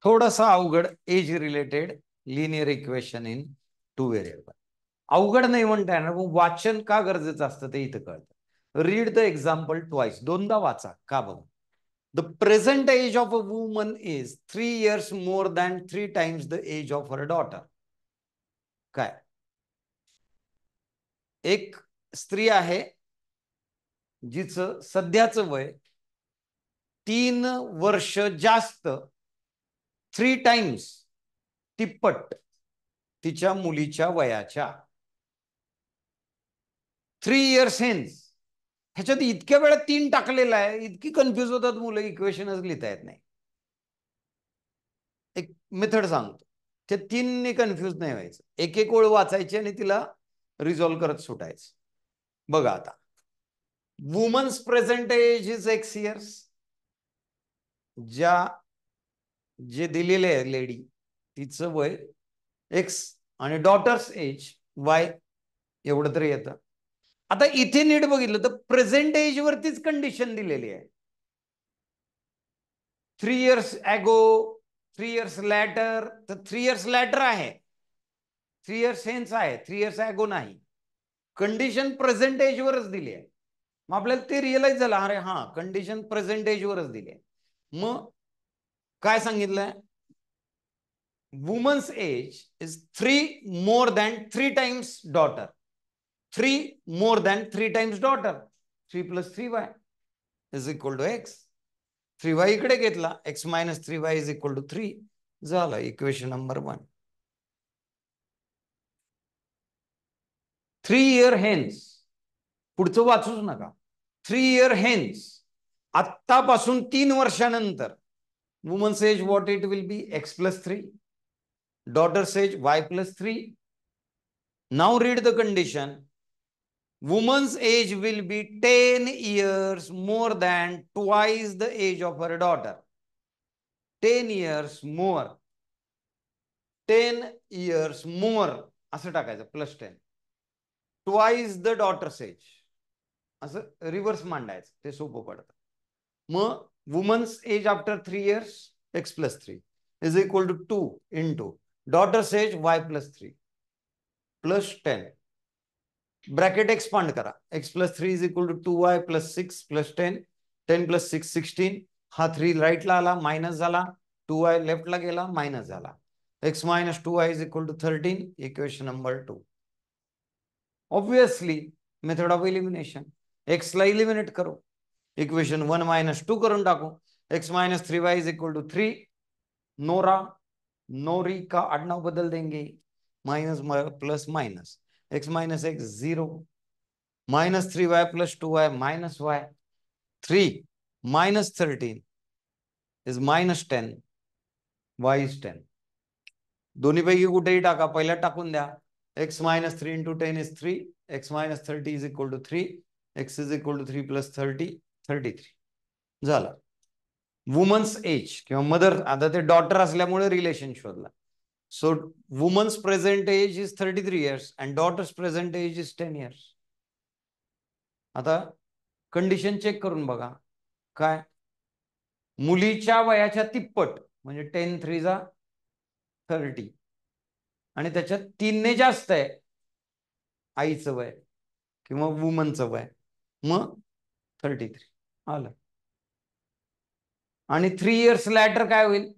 थोडासा अवघड age related linear equation in 2 variable. अवघड नाही म्हणता येणार, पण वाचन का गरजेचं असतं ते इथं कळतं. रीड द एक्झाम्पल ट्वाइस, दोनदा वाचा. का बघा. The present age of a woman is 3 years more than 3 times the age of her daughter. काय, एक स्त्री आहे जिचं सध्याचं वय 3 वर्ष जास्त, 3 times तिप्पट तिच्या मुलीच्या वयाच्या. 3 years हेन्स. ह्याच्यात इतक्या वेळा 3 टाकलेला आहे, इतकी कन्फ्युज होतात मुलं, इक्वेशनच लिहिता येत नाही. एक मेथड सांगतो, त्या 3 कन्फ्युज नाही व्हायचं. एक एक ओळ वाचायची आणि तिला रिझॉल्व्ह करत सुटायचं. बघा आता, woman's present age is X years. जे दिलेले आहे लेडी, तिचं वय X आणि डॉटर्स एज Y, एवढं तरी येतं. आता इथे नीट बघितलं तर प्रेझेंट एज वरतीच कंडिशन दिलेली आहे. 3 years ago, 3 years later, तर 3 years later आहे, 3 years hence आहे, 3 years ago नाही. कंडिशन प्रेझेंट एज वरच दिली आहे. मग आपल्याला ते रिअलाइज झालं, अरे हा, कंडिशन प्रेझेंट एज वरच दिली आहे. मग काय सांगितलंय, woman's age is 3 more than 3 times daughter. 3 more than 3 times daughter. 3 + 3y is equal to X. 3y इकडे घेतला, X - 3y is equal to 3. झालं इक्वेशन नंबर 1. 3 year hence, पुढचं वाचूच नका. 3 year hence, आत्तापासून 3 वर्षानंतर, woman's age what it will be, X + 3, daughter's age Y + 3. Now read the condition. Woman's age will be 10 years more than twice the age of her daughter. 10 years more. 10 years more असं टाकायचं, +10. Twice the daughter's age. असं reverse मांडायचं, ते सोपं पडतं. मग woman's age after 3 years, X + 3 is equal to 2 into daughter's age Y + 3 +10. Bracket expand करा. X + 3 is equal to 2y + 6 + 10. 10 + 6 16. हा 3 राईटला आला, मायनस झाला. 2y लेफ्टला गेला, मायनस झाला. X - 2y is equal to 13. Equation number 2. Obviously method of elimination. X ला eliminate करो, equation 1 - 2 करून टाकू. X - 3y is equal to 3. नोरी का आडनाव बदल देंगे, minus plus minus. X - X 0. -3y + 2y - y. 3 - 13 is -10. Y is 10. दोन्हीपैकी कुठेही टाका, पहिल्या टाकून द्या. X - 3 × 10 is 3. X - 30 is equal to 3. X is equal to 3 + 30, 33. झालं. वुमन्स एज किंवा मदर, आता ते डॉटर असल्यामुळे रिलेशन शोधला. So woman's present age is 33 years and daughter's present age is 10 years. आता कंडिशन चेक करून बघा. काय, मुलीच्या वयाच्या तिप्पट, म्हणजे 10 3 जा 30, आणि त्याच्यात 3 ने जास्त आहे आईचं वय किंवा वुमनचं वय, मग 33 आलं. आणि 3 years लॅटर काय होईल,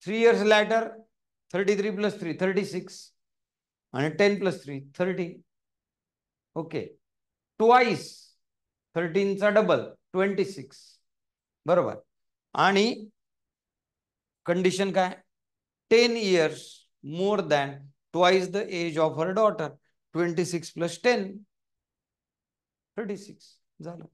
3 years लॅटर 33 + 3 36 आणि 10 + 3 30. ओके, ट्वाइस 13 चा डबल 26, बरोबर. आणि कंडिशन काय, 10 years more than twice the age of her daughter. 26 + 10 36 झालं.